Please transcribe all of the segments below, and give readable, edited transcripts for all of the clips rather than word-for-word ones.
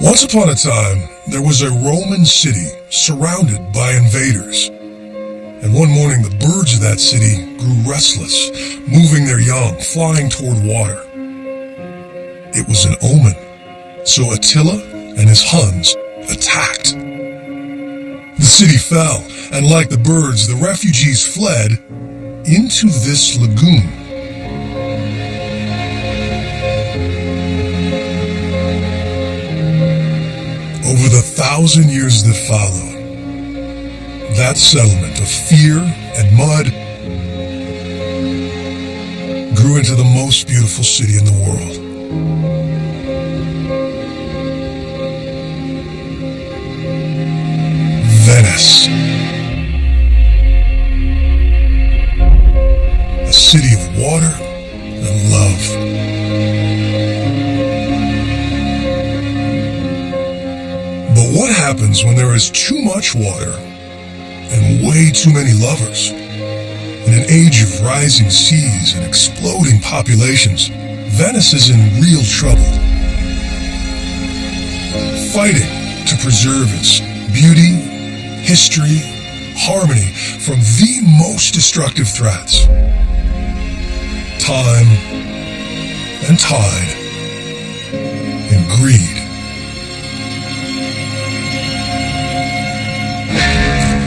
Once upon a time, there was a Roman city surrounded by invaders. And one morning, the birds of that city grew restless, moving their young, flying toward water. It was an omen. So Attila and his Huns attacked. The city fell, and like the birds, the refugees fled into this lagoon. Over the 1,000 years that followed, that settlement of fear and mud grew into the most beautiful city in the world. Venice. A city of water and love. But what happens when there is too much water and way too many lovers? In an age of rising seas and exploding populations, Venice is in real trouble. Fighting to preserve its beauty, history, harmony from the most destructive threats. Time and tide and greed.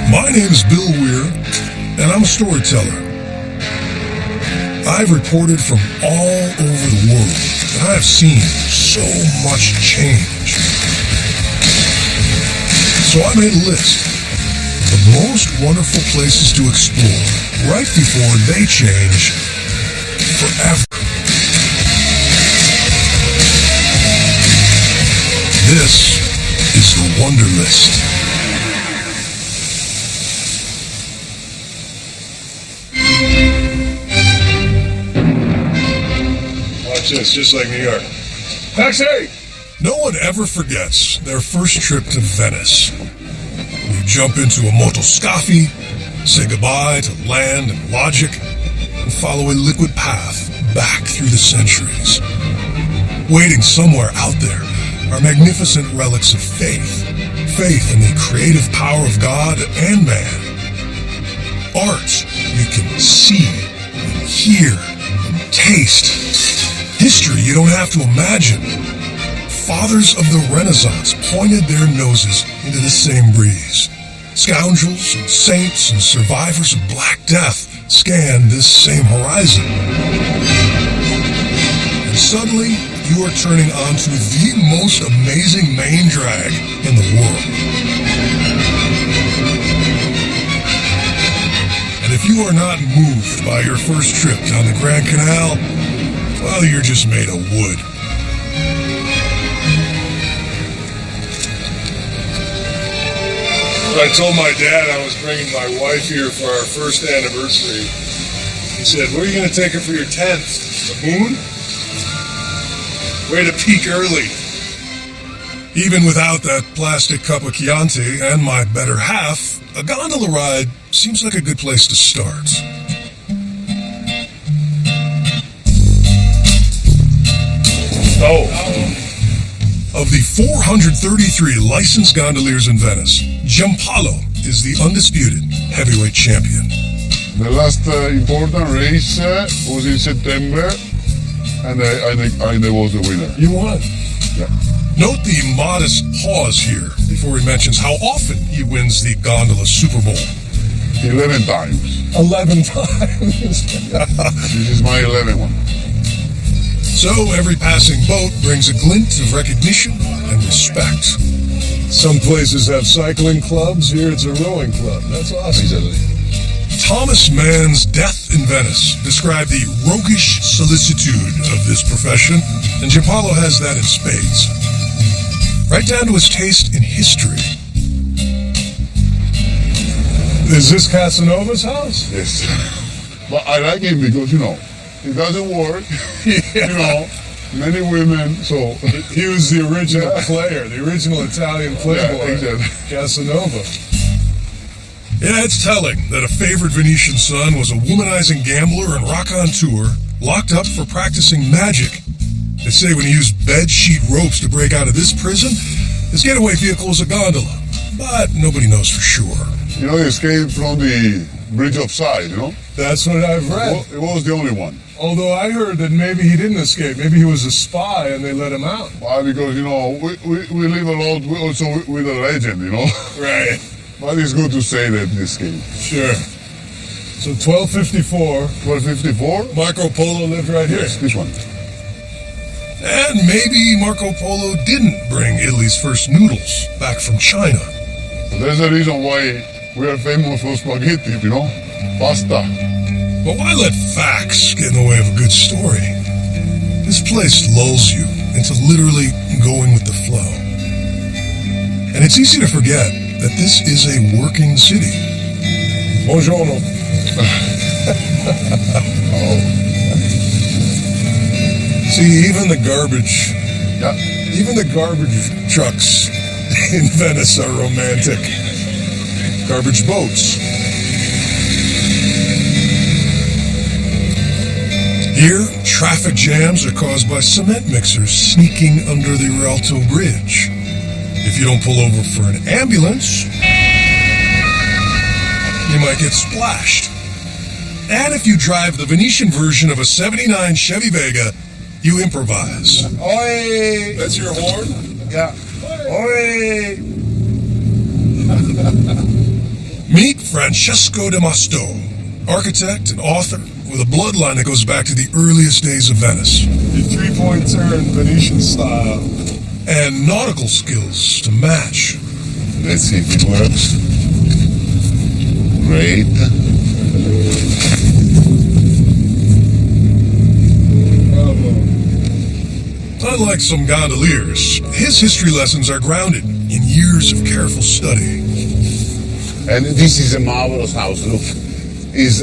My name is Bill Weir, and I'm a storyteller. I've reported from all over the world, and I have seen so much change. So I made a list of the most wonderful places to explore right before they change forever. This is the Wonder List. Watch this, just like New York. Taxi! No one ever forgets their first trip to Venice. You jump into a motoscafi, say goodbye to land and logic, and follow a liquid path back through the centuries. Waiting somewhere out there are magnificent relics of faith. Faith in the creative power of God and man. Art you can see and hear and taste. History you don't have to imagine. Fathers of the Renaissance pointed their noses into the same breeze. Scoundrels and saints and survivors of Black Death scanned this same horizon. And suddenly, you are turning onto the most amazing main drag in the world. And if you are not moved by your first trip down the Grand Canal, well, you're just made of wood. I told my dad I was bringing my wife here for our first anniversary. He said, "Where are you going to take her for your 10th? The moon? Way to peak early." Even without that plastic cup of Chianti and my better half, a gondola ride seems like a good place to start. Of the 433 licensed gondoliers in Venice, Giampaolo is the undisputed heavyweight champion. The last important race was in September, and I was the winner. You won. Yeah. Note the modest pause here before he mentions how often he wins the gondola Super Bowl. 11 times. 11 times. This is my 11th one. So every passing boat brings a glint of recognition and respect. Some places have cycling clubs. Here it's a rowing club. That's awesome. Exactly. Thomas Mann's Death in Venice described the roguish solicitude of this profession, and Giampaolo has that in spades. Right down to his taste in history. Is this Casanova's house? Yes. But I like him because, it doesn't work. Yeah. Many women, so... He was the original player, the original Italian playboy, Yeah, exactly. Casanova. Yeah, it's telling that a favorite Venetian son was a womanizing gambler and raconteur locked up for practicing magic They say when he used bed sheet ropes to break out of this prison, his getaway vehicle was a gondola, but nobody knows for sure. You know, he escaped from the Bridge of Sighs, you know? That's what I've read. Well, it was the only one. Although I heard that maybe he didn't escape. Maybe he was a spy and they let him out. Why? Because, you know, we live a lot also with a legend, you know? Right. But it's good to say that he escaped. Sure. So 1254. 1254? Marco Polo lived right here. Yes, this one. And maybe Marco Polo didn't bring Italy's first noodles back from China. There's a reason why we are famous for spaghetti, you know? Pasta. But why let facts get in the way of a good story? This place lulls you into literally going with the flow. And it's easy to forget that this is a working city. Buongiorno. Oh. See, even the garbage trucks in Venice are romantic. Garbage boats. Here, traffic jams are caused by cement mixers sneaking under the Rialto Bridge. If you don't pull over for an ambulance, you might get splashed. And if you drive the Venetian version of a 79 Chevy Vega, you improvise. Oi! That's your horn? Yeah. Oi! Meet Francesco de Masto, architect and author with a bloodline that goes back to the earliest days of Venice. The three-point turn, Venetian style. And nautical skills to match. Let's see if it works. Great. Unlike some gondoliers, his history lessons are grounded in years of careful study. And this is a marvelous house. Look, is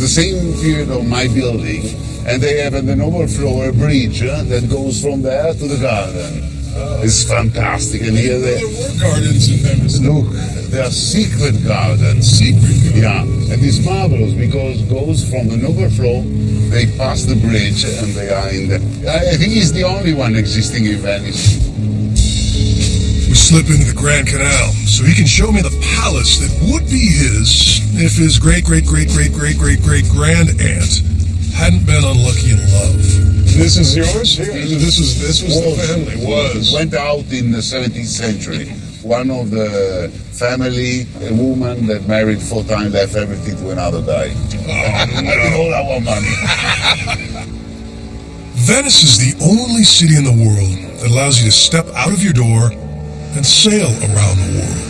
the same period of my building, and they have an overflow a bridge that goes from there to the garden. It's fantastic, and here There were gardens in Venice. look, they are secret gardens. Secret. Yeah, and it's marvelous because it goes from an overflow. They pass the bridge and they are in the. I think it's the only one existing in Venice. We slip into the Grand Canal so he can show me the palace that would be his if his great-great-great-great-great-great-grand aunt hadn't been unlucky in love. This is yours? Here? This was the family. Was. Went out in the 17th century. One of the family, a woman that married 4 times, left everything to another guy. And all our money. Venice is the only city in the world that allows you to step out of your door and sail around the world.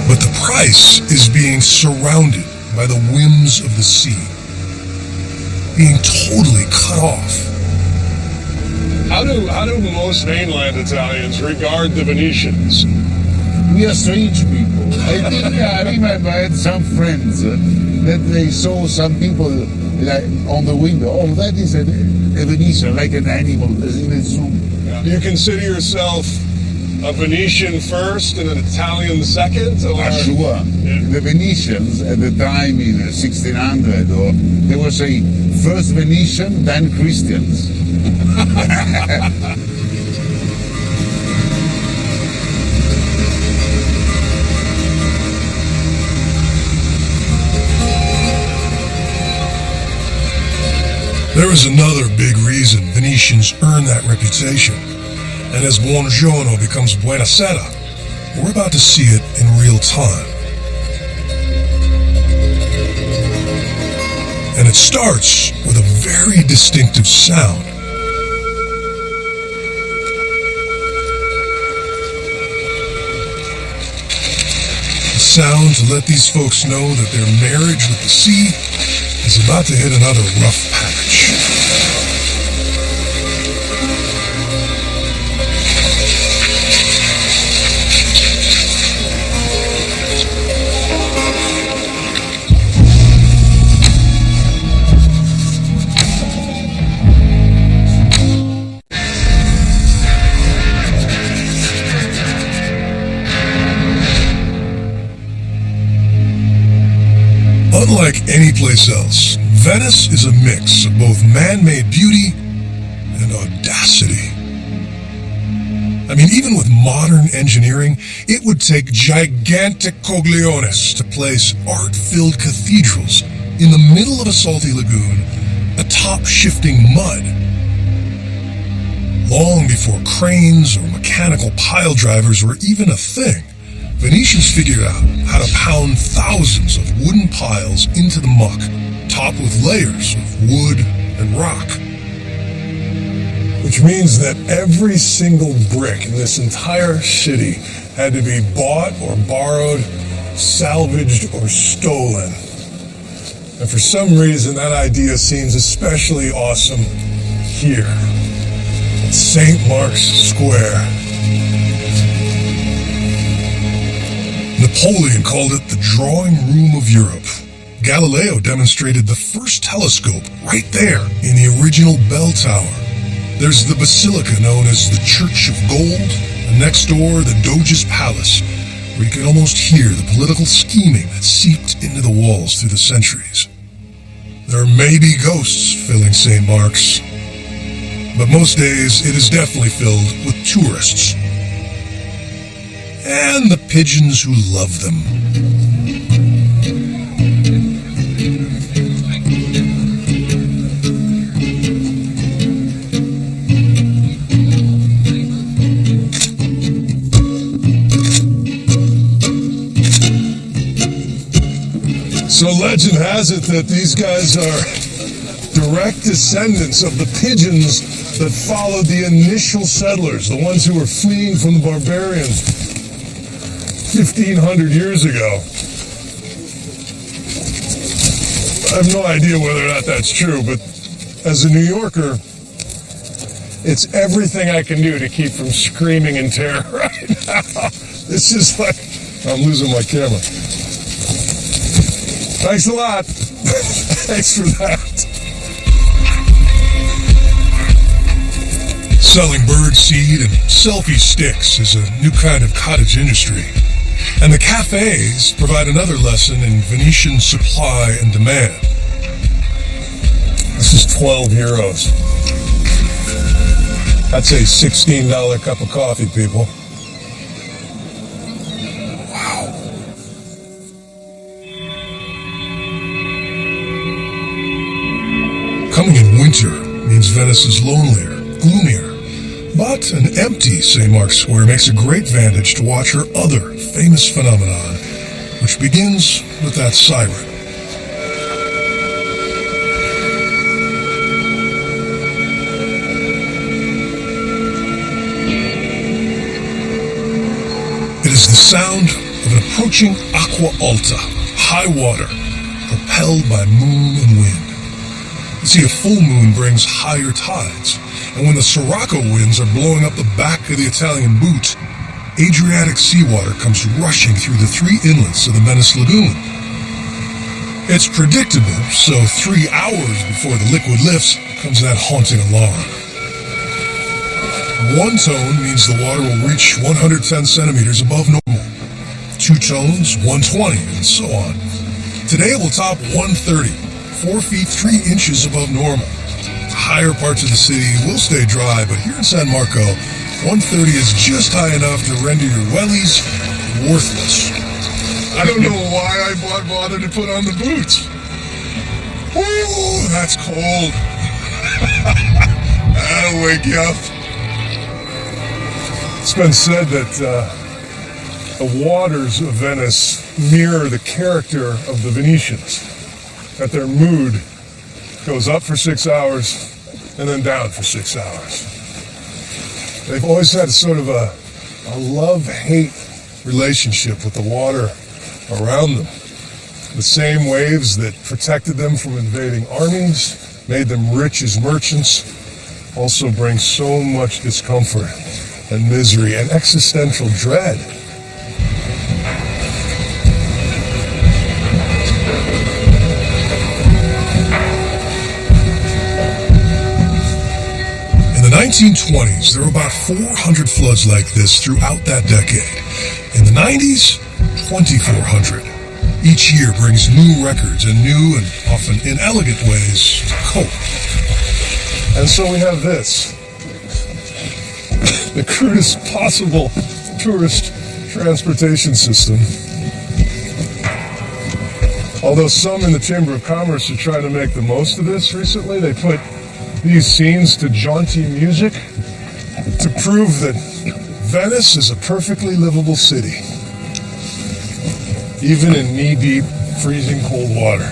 But the price is being surrounded by the whims of the sea, being totally cut off. How do most mainland Italians regard the Venetians? We are strange people. I think I remember I had some friends that they saw some people like on the window. Oh, that is a Venetian, like an animal in a zoo. Do you consider yourself a Venetian first and an Italian second? Or? Sure. The Venetians at the time in 1600, or they were saying first Venetian, then Christians. There is another big reason Venetians earn that reputation. And as buongiorno becomes buonasera, we're about to see it in real time. And it starts with a very distinctive sound. A sound to let these folks know that their marriage with the sea is about to hit another rough patch. Unlike anyplace else. Venice is a mix of both man-made beauty and audacity. I mean, even with modern engineering, it would take gigantic cogliones to place art-filled cathedrals in the middle of a salty lagoon atop shifting mud. Long before cranes or mechanical pile drivers were even a thing, Venetians figured out how to pound thousands of wooden piles into the muck, topped with layers of wood and rock. Which means that every single brick in this entire city had to be bought or borrowed, salvaged or stolen. And for some reason, that idea seems especially awesome here at St. Mark's Square. Napoleon called it the drawing room of Europe. Galileo demonstrated the first telescope right there in the original bell tower. There's the basilica known as the Church of Gold, and next door the Doge's Palace, where you can almost hear the political scheming that seeped into the walls through the centuries. There may be ghosts filling St. Mark's, but most days it is definitely filled with tourists. And the pigeons who love them. So legend has it that these guys are direct descendants of the pigeons that followed the initial settlers, the ones who were fleeing from the barbarians 1,500 years ago. I have no idea whether or not that's true, but as a New Yorker, it's everything I can do to keep from screaming in terror right now. This is like, I'm losing my camera. Thanks a lot. Thanks for that. Selling bird seed and selfie sticks is a new kind of cottage industry. And the cafes provide another lesson in Venetian supply and demand. This is 12 euros. That's a $16 cup of coffee, people. Wow. Coming in winter means Venice is lonelier, gloomier. But an empty St. Mark's Square makes a great vantage to watch her other famous phenomenon, which begins with that siren. It is the sound of an approaching acqua alta, high water, propelled by moon and wind. You see, a full moon brings higher tides, and when the Sirocco winds are blowing up the back of the Italian boot, Adriatic seawater comes rushing through the three inlets of the Venice Lagoon. It's predictable, so 3 hours before the liquid lifts comes that haunting alarm. One tone means the water will reach 110 centimeters above normal. 2 tones, 120, and so on. Today it will top 130, 4 feet 3 inches above normal. Higher parts of the city will stay dry, but here in San Marco, 130 is just high enough to render your wellies worthless. I don't know why I bothered to put on the boots. Ooh, that's cold. That'll wake you up. It's been said that the waters of Venice mirror the character of the Venetians, that their mood goes up for 6 hours and then down for 6 hours. They've always had sort of a love-hate relationship with the water around them. The same waves that protected them from invading armies, made them rich as merchants, also bring so much discomfort and misery and existential dread. In the 1920s, there were about 400 floods like this throughout that decade. In the 90s, 2,400. Each year brings new records and new and often inelegant ways to cope. And so we have this. The crudest possible tourist transportation system. Although some in the Chamber of Commerce are trying to make the most of this recently, they put these scenes to jaunty music to prove that Venice is a perfectly livable city, even in knee-deep, freezing cold water.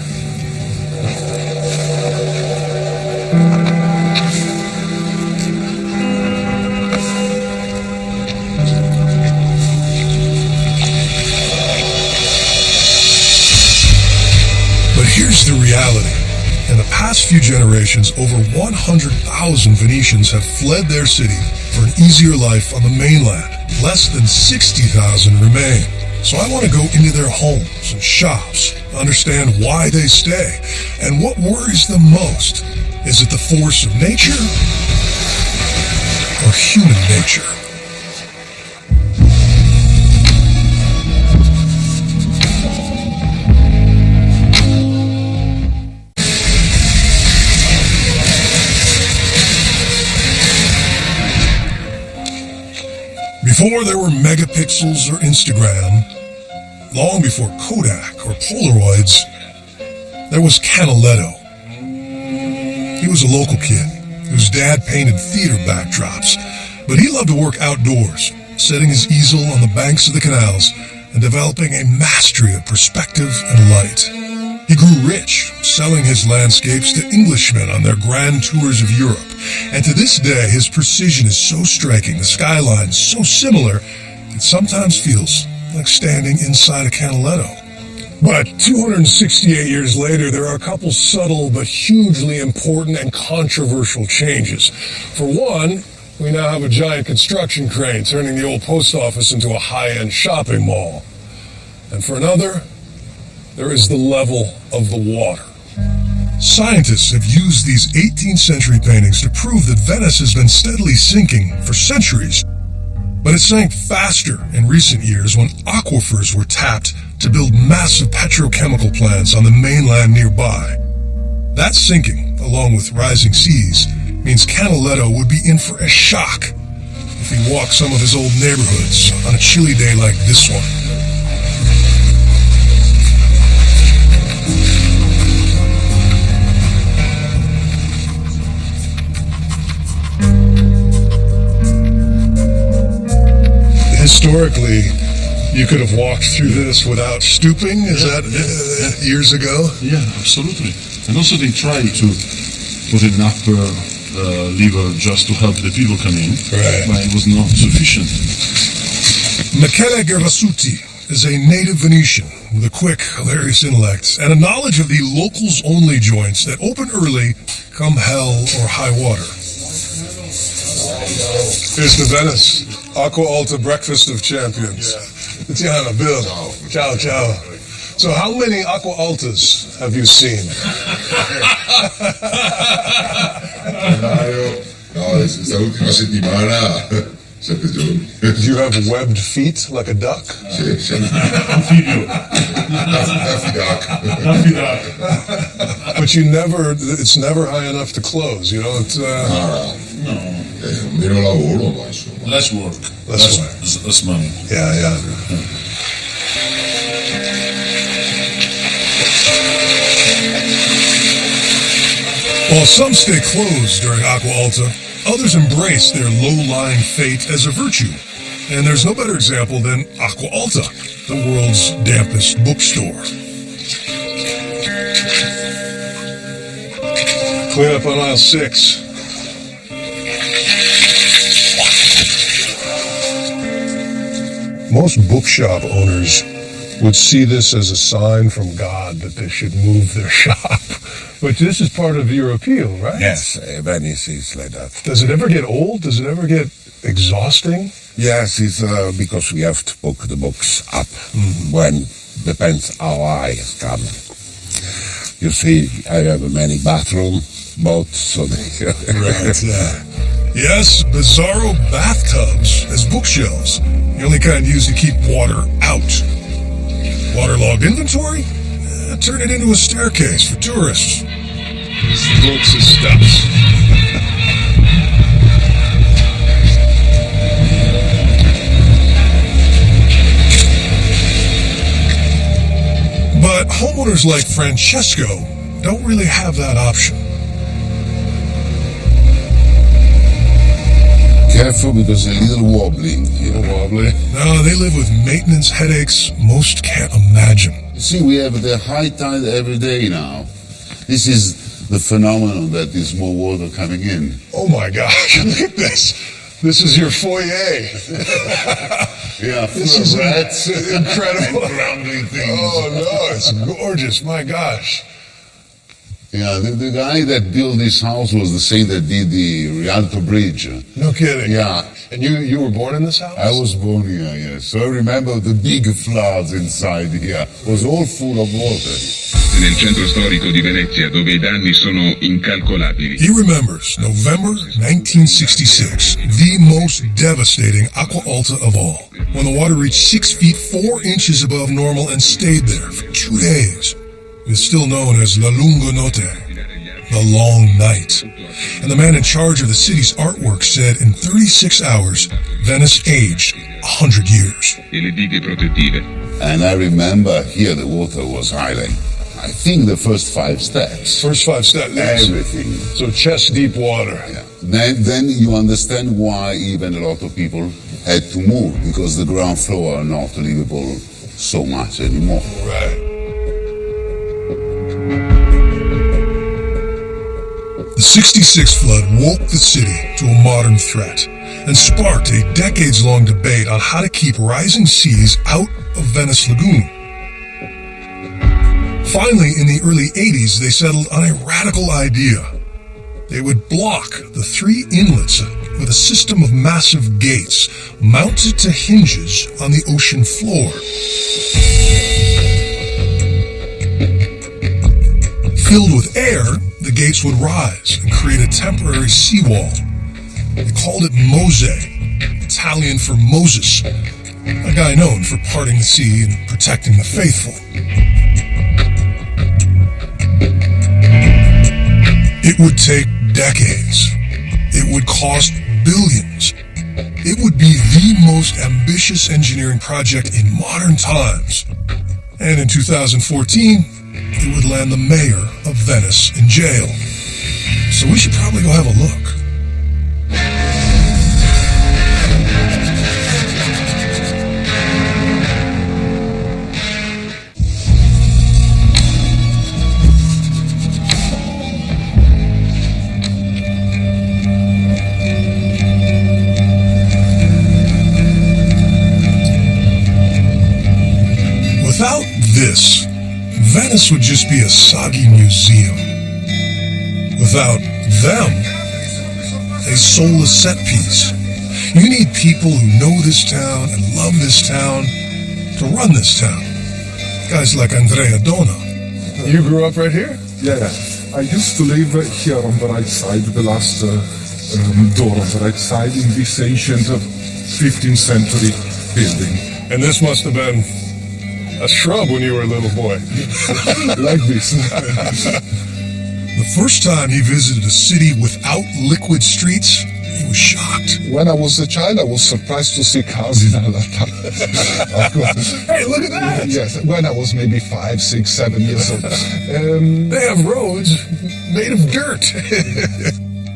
But here's the reality. In the past few generations, over 100,000 Venetians have fled their city for an easier life on the mainland. Less than 60,000 remain. So I want to go into their homes and shops, understand why they stay, and what worries them most. Is it the force of nature or human nature? Before there were megapixels or Instagram, long before Kodak or Polaroids, there was Canaletto. He was a local kid whose dad painted theater backdrops, but he loved to work outdoors, setting his easel on the banks of the canals and developing a mastery of perspective and light. He grew rich, selling his landscapes to Englishmen on their grand tours of Europe. And to this day, his precision is so striking, the skyline so similar, it sometimes feels like standing inside a Canaletto. But 268 years later, there are a couple subtle but hugely important and controversial changes. For one, we now have a giant construction crane turning the old post office into a high-end shopping mall. And for another, there is the level of the water. Scientists have used these 18th century paintings to prove that Venice has been steadily sinking for centuries. But it sank faster in recent years when aquifers were tapped to build massive petrochemical plants on the mainland nearby. That sinking, along with rising seas, means Canaletto would be in for a shock if he walked some of his old neighborhoods on a chilly day like this one. Historically, you could have walked through this without stooping. Is that years ago? Yeah, absolutely. And also they try to put an upper lever just to help the people come in, Right. but it was not sufficient. Michele Gervasuti is a native Venetian with a quick, hilarious intellect and a knowledge of the locals-only joints that open early come hell or high water. Here's to Venice. Aqua Alta Breakfast of Champions. Tiana, Bill. Ciao, ciao. So how many Aqua Altas have you seen? No, esta última settimana, 7 giorni. Do you have webbed feet like a duck? Sì, sì. Daffy Duck. But you never, it's never high enough to close, you don't... Meno lavoro, ma insomma. Less work. Less money. Yeah, yeah. While some stay closed during Aqua Alta, others embrace their low-lying fate as a virtue. And there's no better example than Aqua Alta, the world's dampest bookstore. Clean up on aisle 6. Most bookshop owners would see this as a sign from God that they should move their shop. But this is part of your appeal, right? Yes, Venice is like that. Does it ever get old? Does it ever get exhausting? Yes, it's because we have to book the books up when depends how high it's come. You see, I have many bathroom, both, so they... Right, yeah. Yes, bizarro bathtubs as bookshelves, the only kind used to keep water out. Waterlogged inventory? Turn it into a staircase for tourists. Books and steps. But homeowners like Francesco don't really have that option. Careful because a little wobbly. No, they live with maintenance headaches most can't imagine. You see, we have the high tide every day now. This is the phenomenon that there's more water coming in. Oh my gosh, look at this. This is your foyer. Yeah, This is rats incredible. and crumbling things. Oh no, it's gorgeous, my gosh. Yeah, the guy that built this house was the same that did the Rialto Bridge. No kidding. Yeah. And you were born in this house? I was born here, yes. So I remember the big floods inside here. It was all full of water. Nel centro storico di Venezia, dove i danni sono incalcolabili. He remembers November 1966, the most devastating acqua alta of all, when the water reached 6 feet 4 inches above normal and stayed there for 2 days. It is still known as La Lunga Notte, the long night. And the man in charge of the city's artwork said in 36 hours, Venice aged 100 years. E le dighe protettive. And I remember here the water was hiding. I think the first 5 steps. First 5 steps. Everything. So chest deep water. Yeah. Then you understand why even a lot of people had to move, because the ground floor are not livable so much anymore. Right. The 66 flood woke the city to a modern threat and sparked a decades-long debate on how to keep rising seas out of Venice Lagoon. Finally, in the early 80s, they settled on a radical idea. They would block the 3 inlets with a system of massive gates mounted to hinges on the ocean floor. Filled with air, the gates would rise and create a temporary seawall. They called it Mose, Italian for Moses, a guy known for parting the sea and protecting the faithful. It would take decades. It would cost billions. It would be the most ambitious engineering project in modern times. And in 2014, it would land the mayor of Venice in jail. So we should probably go have a look. Without this, Venice would just be a soggy museum. Without them, a soulless set piece. You need people who know this town and love this town to run this town. Guys like Andrea Dona. You grew up right here? Yeah. I used to live here on the right side, the last door on the right side, in this ancient 15th century building. And this must have been a shrub when you were a little boy. Like this. The first time he visited a city without liquid streets, he was shocked. When I was a child, I was surprised to see cars in Alata. Hey, look at that! Yes, when I was maybe 5, 6, 7 years old. They have roads made of dirt.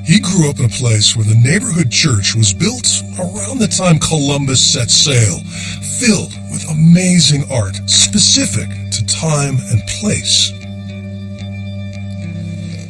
He grew up in a place where the neighborhood church was built around the time Columbus set sail, filled with amazing art specific to time and place.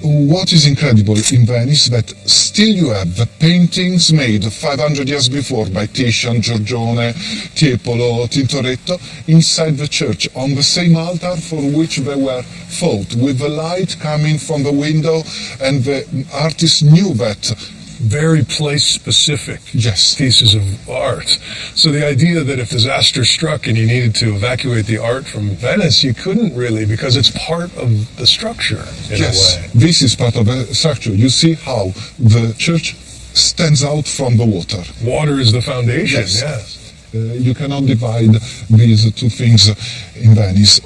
What is incredible in Venice that still you have the paintings made 500 years before by Titian, Giorgione, Tiepolo, Tintoretto inside the church on the same altar for which they were fought, with the light coming from the window, and the artist knew that. Very place-specific Yes. pieces of art. So the idea that if disaster struck and you needed to evacuate the art from Venice, you couldn't really, because it's part of the structure in a Yes, way. this is part of the structure. You see how the church stands out from the water. Water is the foundation, Yes. yes. You cannot divide these two things in Venice.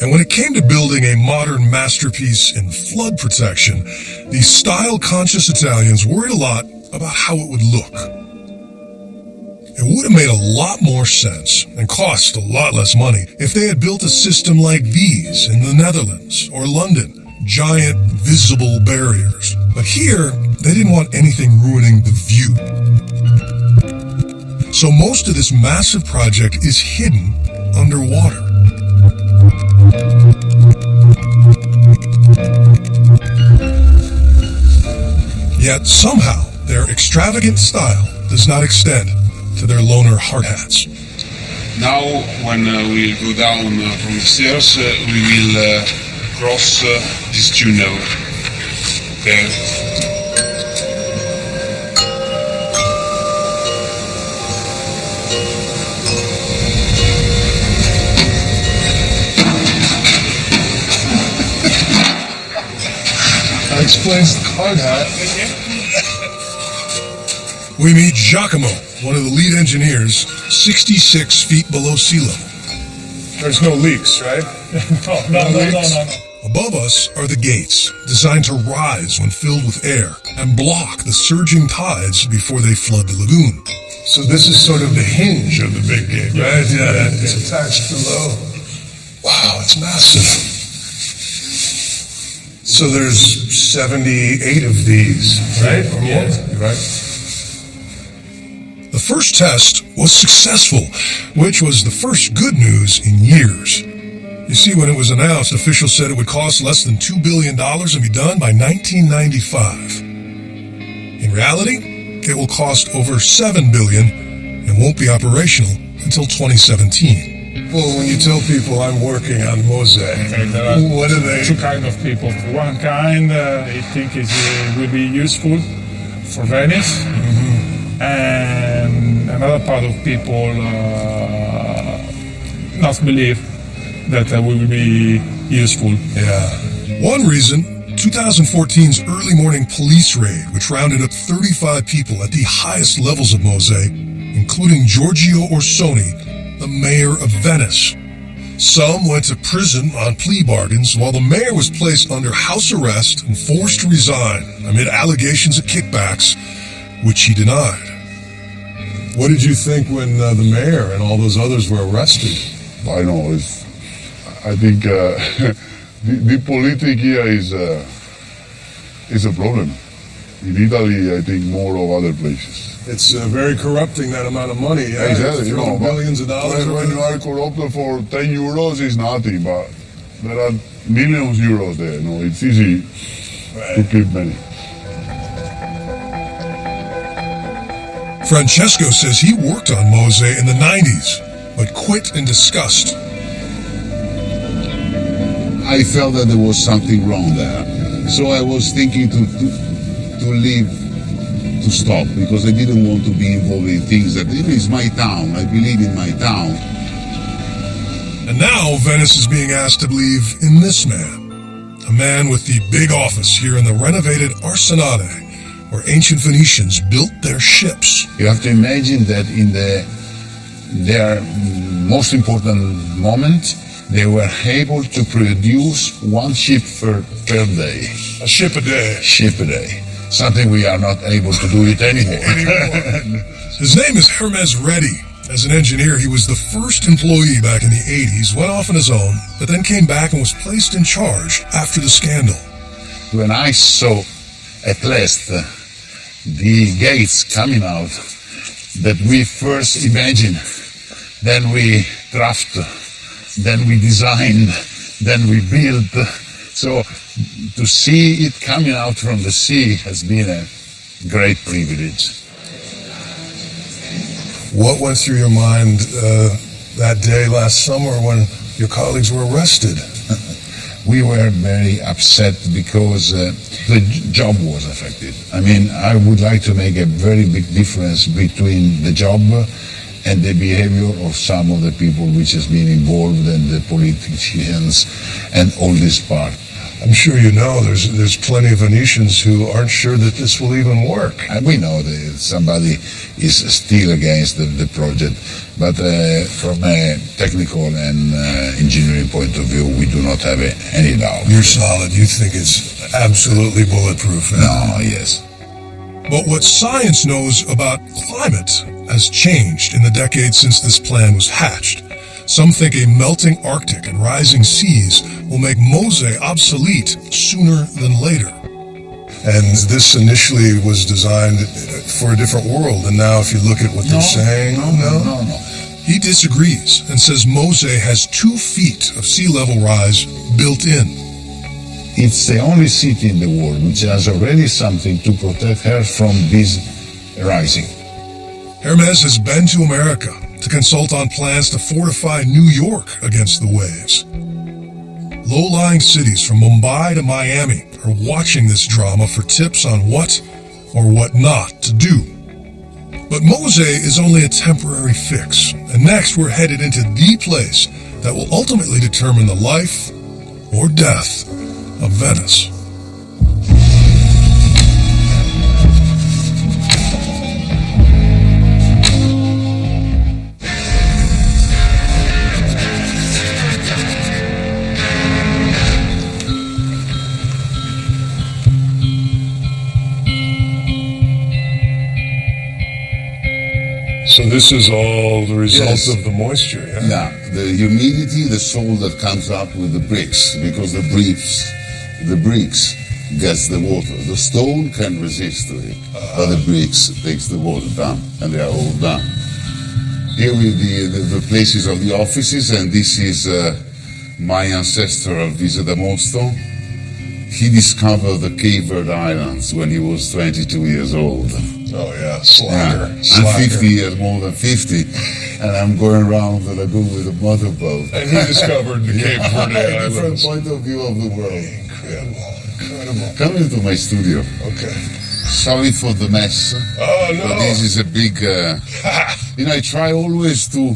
And when it came to building a modern masterpiece in flood protection, these style-conscious Italians worried a lot about how it would look. It would have made a lot more sense and cost a lot less money if they had built a system like these in the Netherlands or London, giant visible barriers. But here, they didn't want anything ruining the view. So most of this massive project is hidden underwater. Yet somehow their extravagant style does not extend to their loner hard hats. Now when we go down from the stairs we will cross this tunnel there. Explains the hard hat. We meet Giacomo, one of the lead engineers, 66 feet below sea level. There's no leaks, right? No. Above us are the gates, designed to rise when filled with air and block the surging tides before they flood the lagoon. So this is sort of the hinge of the big gate, right? Yeah, it's attached below. Wow, it's massive. So there's 78 of these, right? Or more, right? The first test was successful, which was the first good news in years. You see, when it was announced, officials said it would cost less than $2 billion and be done by 1995. In reality, it will cost over $7 billion and won't be operational until 2017. Well, when you tell people I'm working on Mosè, what are they? Two kinds of people. One kind, they think it will be useful for Venice, and another part of people not believe that will be useful. Yeah. One reason, 2014's early morning police raid, which rounded up 35 people at the highest levels of Mosè, including Giorgio Orsoni, the mayor of Venice. Some went to prison on plea bargains, while the mayor was placed under house arrest and forced to resign amid allegations of kickbacks, which he denied. What did you think when the mayor and all those others were arrested? I know, I think the politics here is a problem. In Italy, I think more of other places. It's very corrupting, that amount of money. Yeah? Exactly, you know, billions of dollars. When you are corrupted for 10 euros, it's nothing, but there are millions of euros there. You know, it's easy to keep money. Francesco says he worked on Mosè in the 90s, but quit in disgust. I felt that there was something wrong there. So I was thinking to leave, to stop, because I didn't want to be involved in things that, it's my town, I believe in my town. And now Venice is being asked to believe in this man, a man with the big office here in the renovated Arsenale, where ancient Venetians built their ships. You have to imagine that in their most important moment, they were able to produce one ship per day. A ship a day. Ship a day. Something we are not able to do it anymore. His name is Hermes Reddy. As an engineer, he was the first employee back in the 80s, went off on his own, but then came back and was placed in charge after the scandal. When I saw at last the gates coming out that we first imagined, then we draft, then we designed, then we built. So to see it coming out from the sea has been a great privilege. What went through your mind that day last summer when your colleagues were arrested? We were very upset because the job was affected. I mean, I would like to make a very big difference between the job and the behavior of some of the people which has been involved and the politicians and all this part. I'm sure you know there's plenty of Venetians who aren't sure that this will even work. And we know that somebody is still against the project, but from a technical and engineering point of view, we do not have any doubt. You're solid. You think it's absolutely bulletproof. No, yes. But what science knows about climate has changed in the decades since this plan was hatched. Some think a melting Arctic and rising seas will make Mose obsolete sooner than later. And this initially was designed for a different world, and now if you look at what they're saying... No. He disagrees and says Mose has 2 feet of sea level rise built in. It's the only city in the world which has already something to protect her from this rising. Hermes has been to America to consult on plans to fortify New York against the waves. Low-lying cities from Mumbai to Miami are watching this drama for tips on what or what not to do. But Mose is only a temporary fix, and next we're headed into the place that will ultimately determine the life or death of Venice. So this is all the result of the moisture, yeah? Yeah, the humidity, the salt that comes up with the bricks, because the bricks gets the water. The stone can resist to it, but the bricks takes the water down, and they are all done. Here with the places of the offices, and this is my ancestor Vise da Mosto. He discovered the Cape Verde Islands when he was 22 years old. Oh yeah, slacker. I'm 50 years more than 50, and I'm going around the lagoon with a motorboat. And he discovered the Cape Verde Islands. Different point of view of the world. Incredible. Come into my studio. Okay. Sorry for the mess. Oh no. But this is a big. I try always to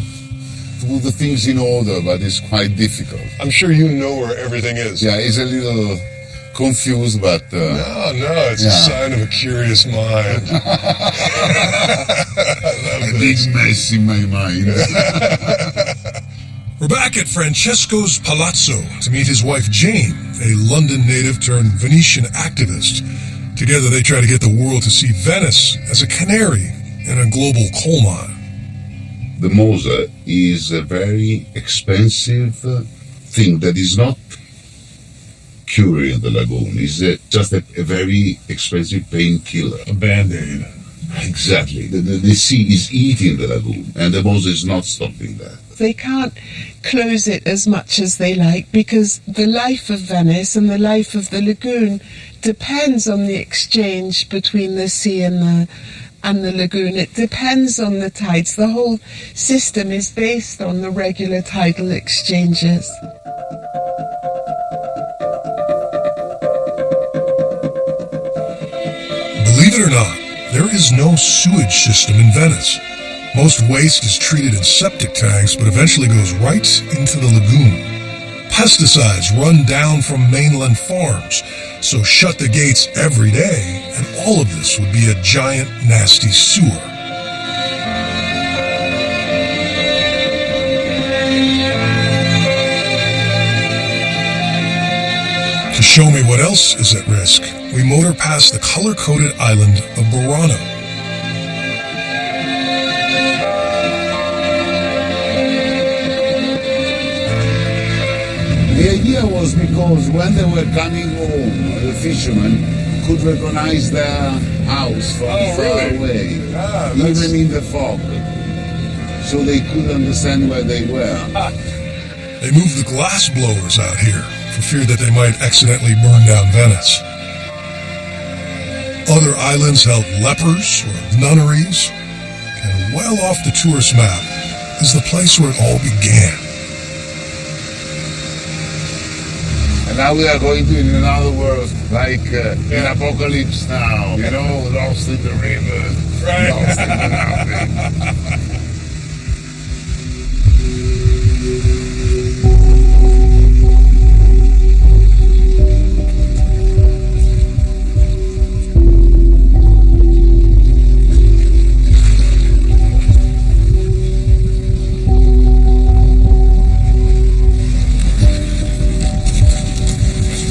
put the things in order, but it's quite difficult. I'm sure you know where everything is. Yeah, it's a little confused, but... No, it's a sign of a curious mind. A big mess in my mind. We're back at Francesco's Palazzo to meet his wife Jane, a London native turned Venetian activist. Together they try to get the world to see Venice as a canary in a global coal mine. The Mose is a very expensive thing that is not curing the lagoon. It's just a very expensive painkiller. A Band-Aid. Exactly. The sea is eating the lagoon, and the Mose is not stopping that. They can't close it as much as they like because the life of Venice and the life of the lagoon depends on the exchange between the sea and the lagoon. It depends on the tides. The whole system is based on the regular tidal exchanges. Believe it or not, there is no sewage system in Venice. Most waste is treated in septic tanks, but eventually goes right into the lagoon. Pesticides run down from mainland farms, so shut the gates every day, and all of this would be a giant, nasty sewer. To show me what else is at risk, we motor past the color-coded island of Burano. The idea was because when they were coming home, the fishermen could recognize their house from far away, even in the fog, so they could understand where they were. They moved the glass blowers out here for fear that they might accidentally burn down Venice. Other islands held lepers or nunneries, and well off the tourist map is the place where it all began. And now we are going to another world, like in Apocalypse Now, lost in the river, lost in the mountain.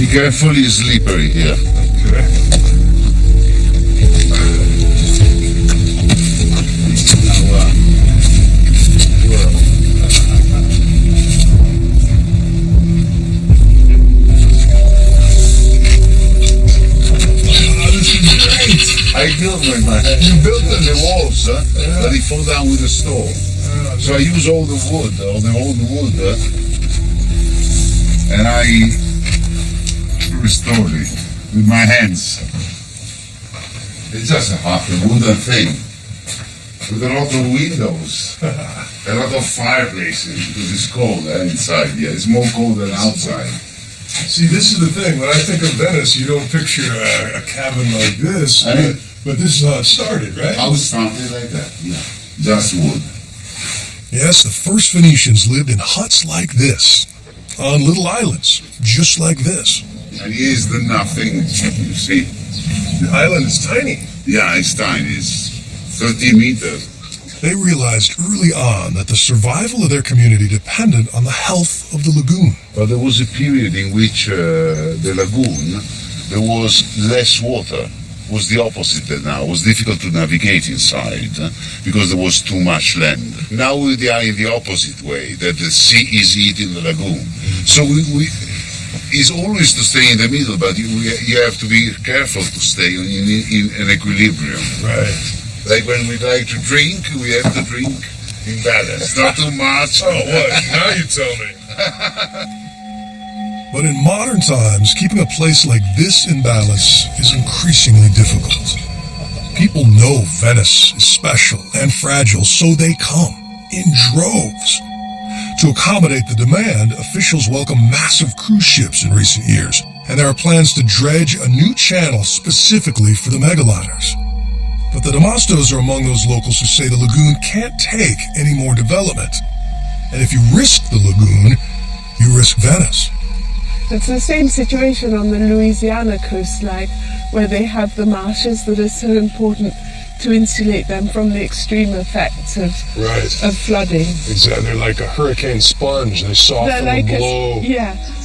Be careful, it's slippery here. I built my You built the walls, but they fall down with the storm. So I use all the wood, all the old wood, and I restored it with my hands. It's just a wooden thing with a lot of windows, a lot of fireplaces because it's cold inside. Yeah, it's more cold than outside. See, this is the thing. When I think of Venice, you don't picture a cabin like this, but this is how it started, right? How it started like that, yeah. Just wood. Yes, the first Venetians lived in huts like this, on little islands, just like this. And here's the nothing, you see. The island is tiny. Yeah, it's tiny. It's 30 meters. They realized early on that the survival of their community depended on the health of the lagoon. But there was a period in which the lagoon, there was less water. It was the opposite now. It was difficult to navigate inside because there was too much land. Now we are in the opposite way, that the sea is eating the lagoon. So it's always to stay in the middle, but you have to be careful to stay in an equilibrium. Right. Like when we like to drink, we have to drink in balance. Not too much. Oh, what? Now you tell me. But in modern times, keeping a place like this in balance is increasingly difficult. People know Venice is special and fragile, so they come in droves. To accommodate the demand, officials welcome massive cruise ships in recent years, and there are plans to dredge a new channel specifically for the megaliners. But the Damastos are among those locals who say the lagoon can't take any more development. And if you risk the lagoon, you risk Venice. It's the same situation on the Louisiana coastline, where they have the marshes that are so important to insulate them from the extreme effects of flooding. Exactly. They're like a hurricane sponge. They soften the blow.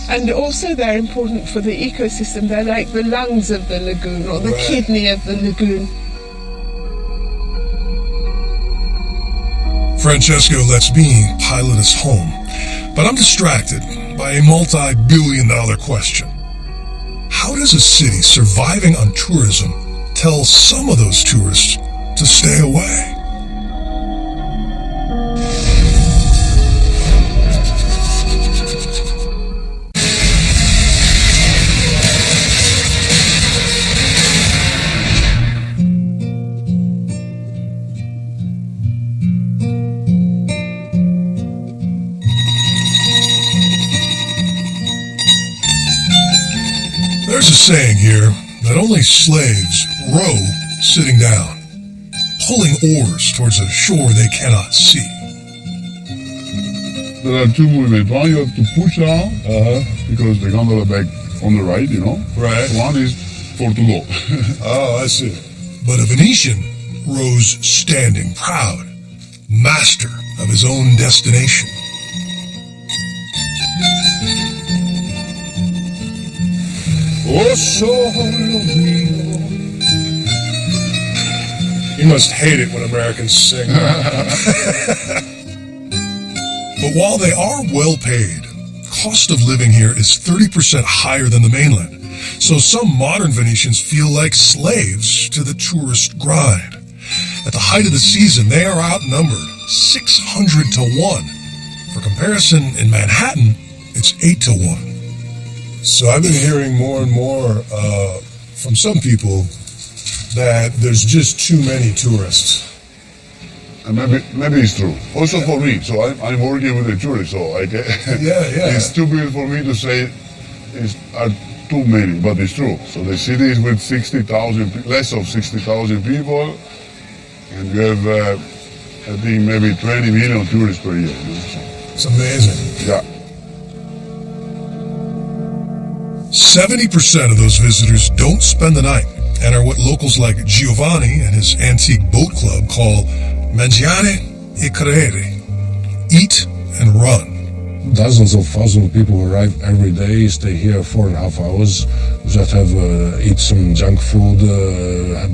And also they're important for the ecosystem. They're like the lungs of the lagoon, or the kidney of the lagoon. Francesco lets me pilot us home, but I'm distracted by a multi-billion-dollar question. How does a city surviving on tourism tell some of those tourists to stay away? There's a saying here that only slaves row sitting down, pulling oars towards a shore they cannot see. There are two movements. One, you have to push down, because the gondola back on the right, you know. Right. One is for to go. Oh, I see. But a Venetian rose standing proud, master of his own destination. Oh, solo mio. You must hate it when Americans sing. But while they are well paid, cost of living here is 30% higher than the mainland. So some modern Venetians feel like slaves to the tourist grind. At the height of the season, they are outnumbered 600 to 1. For comparison, in Manhattan, it's 8 to 1. So I've been hearing more and more from some people that there's just too many tourists. And maybe it's true. Also for me, so I'm working with the tourists, so I get, it's stupid for me to say are too many, but it's true. So the city is with 60,000, less of 60,000 people, and we have, I think, maybe 20 million tourists per year. You know, so. It's amazing. Yeah. 70% of those visitors don't spend the night and are what locals like Giovanni and his antique boat club call mangiare e correre, eat and run. Dozens of thousands of people arrive every day, stay here 4.5 hours, just have eat some junk food,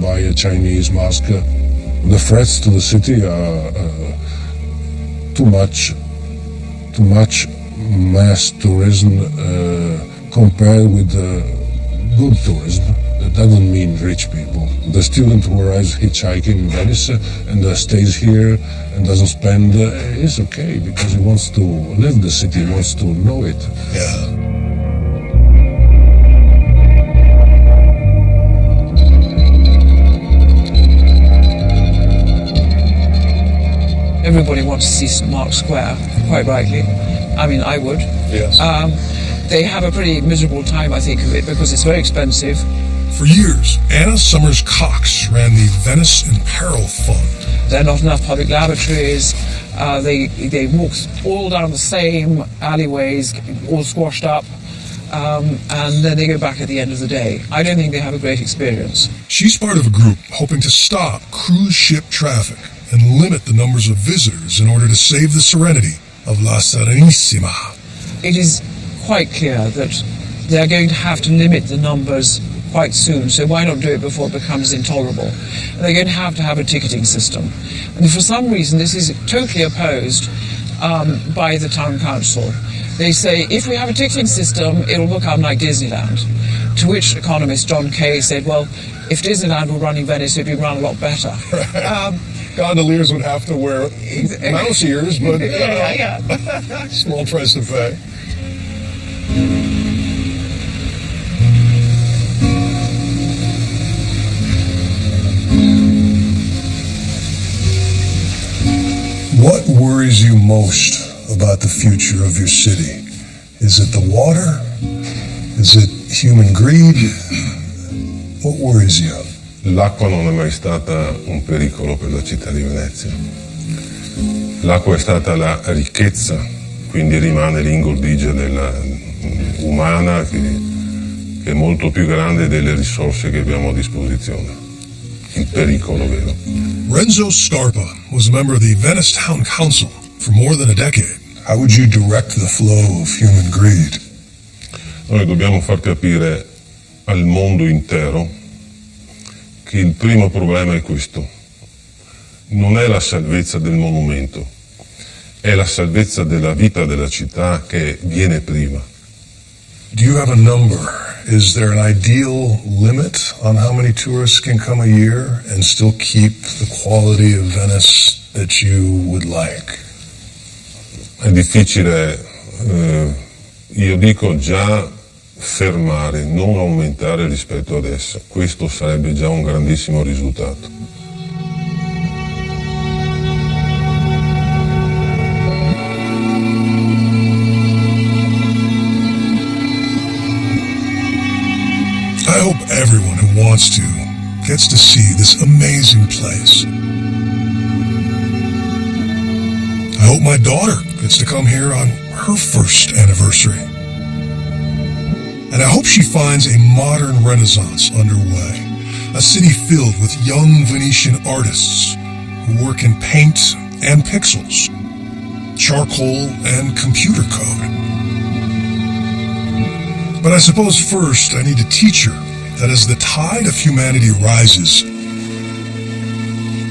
buy a Chinese mask. The threats to the city are too much mass tourism compared with good tourism. That doesn't mean rich people. The student who arrives hitchhiking in Venice and stays here and doesn't spend is okay because he wants to live the city, he wants to know it. Yeah. Everybody wants to see St. Mark's Square, quite rightly. I mean, I would. Yes. They have a pretty miserable time, I think, of it because it's very expensive. For years, Anna Summers Cox ran the Venice in Peril Fund. There are not enough public lavatories. They walk all down the same alleyways, all squashed up, and then they go back at the end of the day. I don't think they have a great experience. She's part of a group hoping to stop cruise ship traffic and limit the numbers of visitors in order to save the serenity of La Serenissima. It is quite clear that they're going to have to limit the numbers quite soon, so why not do it before it becomes intolerable? And they're going to have a ticketing system. And for some reason, this is totally opposed by the town council. They say, if we have a ticketing system, it'll become like Disneyland. To which economist John Kay said, well, if Disneyland were running Venice, it'd be run a lot better. Gondoliers would have to wear mouse ears, but small price to pay. What worries you most about the future of your city? Is it the water? Is it human greed? What worries you? L'acqua non è mai stata un pericolo per la città di Venezia. L'acqua è stata la ricchezza, quindi rimane l'ingordigia umana che è molto più grande delle risorse che abbiamo a disposizione. Il pericolo vero. Renzo Scarpa was a member of the Venice Town Council for more than a decade. How would you direct the flow of human greed? Noi dobbiamo far capire al mondo intero che il primo problema è questo. Non è la salvezza del monumento, è la salvezza della vita della città che viene prima. Do you have a number? Is there an ideal limit on how many tourists can come a year and still keep the quality of Venice that you would like? È difficile, io dico già fermare, non aumentare rispetto adesso. Questo sarebbe già un grandissimo risultato. I hope everyone who wants to gets to see this amazing place. I hope my daughter gets to come here on her first anniversary. And I hope she finds a modern renaissance underway, a city filled with young Venetian artists who work in paint and pixels, charcoal and computer code. But I suppose first I need to teach her that as the tide of humanity rises,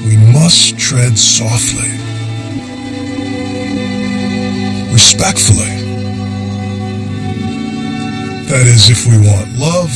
we must tread softly, respectfully. That is, if we want love